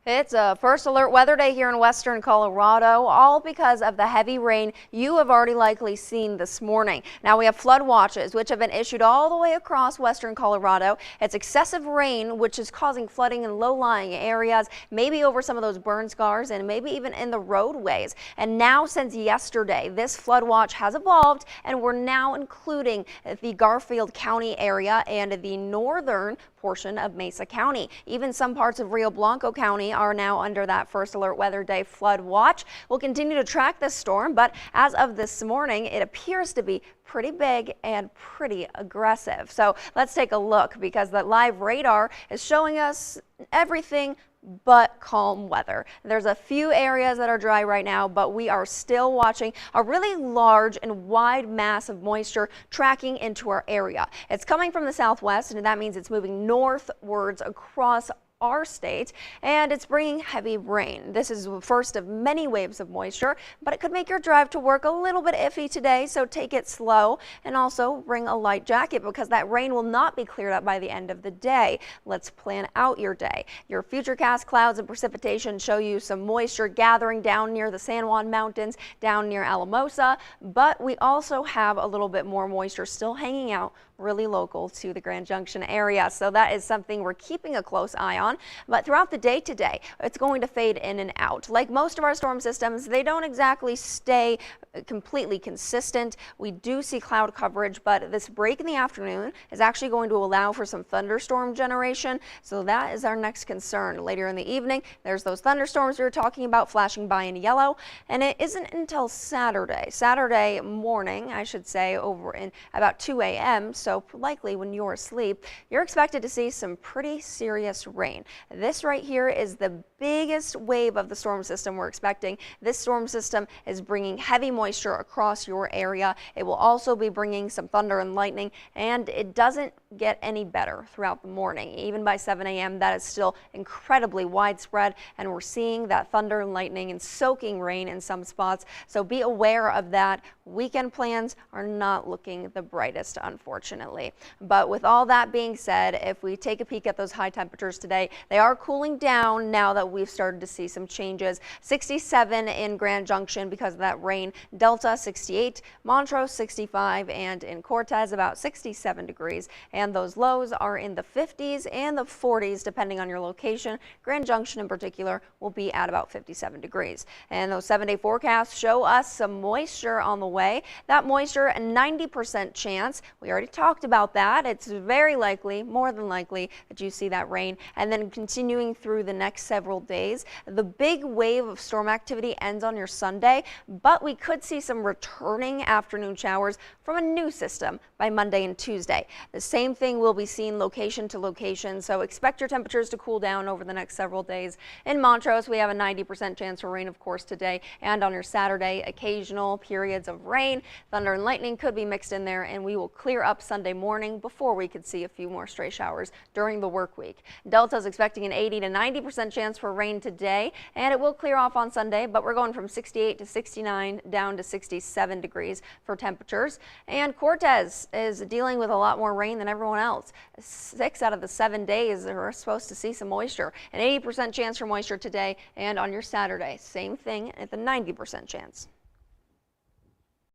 It's a first alert weather day here in western Colorado, all because of the heavy rain you have already likely seen this morning. Now we have flood watches, which have been issued all the way across western Colorado. It's excessive rain, which is causing flooding in low-lying areas, maybe over some of those burn scars and maybe even in the roadways. And now since yesterday, this flood watch has evolved and we're now including the Garfield County area and the northern portion of Mesa County. Even some parts of Rio Blanco County are now under that first alert weather day flood watch. We'll continue to track this storm, but as of this morning, it appears to be pretty big and pretty aggressive. So let's take a look, because the live radar is showing us everything but calm weather. There's a few areas that are dry right now, but we are still watching a really large and wide mass of moisture tracking into our area. It's coming from the southwest, and that means it's moving northwards across our state, and it's bringing heavy rain. This is the first of many waves of moisture, but it could make your drive to work a little bit iffy today, so take it slow and also bring a light jacket, because that rain will not be cleared up by the end of the day. Let's plan out your day. Your futurecast clouds and precipitation show you some moisture gathering down near the San Juan Mountains, down near Alamosa, but we also have a little bit more moisture still hanging out really local to the Grand Junction area. So that is something we're keeping a close eye on. But throughout the day today, it's going to fade in and out. Like most of our storm systems, they don't exactly stay completely consistent. We do see cloud coverage, but this break in the afternoon is actually going to allow for some thunderstorm generation. So that is our next concern. Later in the evening, there's those thunderstorms we were talking about flashing by in yellow. And it isn't until Saturday morning, I should say, over in about 2 a.m. So likely when you're asleep, you're expected to see some pretty serious rain. This right here is the biggest wave of the storm system we're expecting. This storm system is bringing heavy moisture across your area. It will also be bringing some thunder and lightning, and it doesn't get any better throughout the morning. Even by 7 a.m., that is still incredibly widespread, and we're seeing that thunder and lightning and soaking rain in some spots. So be aware of that. Weekend plans are not looking the brightest, unfortunately. But with all that being said, if we take a peek at those high temperatures today, they are cooling down now that we've started to see some changes. 67 in Grand Junction because of that rain. Delta 68, Montrose 65, and in Cortez about 67 degrees. And those lows are in the 50s and the 40s depending on your location. Grand Junction in particular will be at about 57 degrees. And those 7-day forecasts show us some moisture on the way. That moisture, a 90% chance. We already talked about that. It's very likely, more than likely, that you see that rain. And then continuing through the next several days, the big wave of storm activity ends on your Sunday, but we could see some returning afternoon showers from a new system by Monday and Tuesday. The same thing will be seen location to location, so expect your temperatures to cool down over the next several days. In Montrose, we have a 90% chance for rain, of course, today, and on your Saturday, occasional periods of rain. Thunder and lightning could be mixed in there, and we will clear up Sunday morning before we could see a few more stray showers during the work week. Delta is expecting an 80 to 90% chance for rain today, and it will clear off on Sunday, but we're going from 68 to 69 down to 67 degrees for temperatures. And Cortez is dealing with a lot more rain than everyone else. 6 out of the 7 days are supposed to see some moisture. An 80% chance for moisture today, and on your Saturday, same thing at the 90% chance.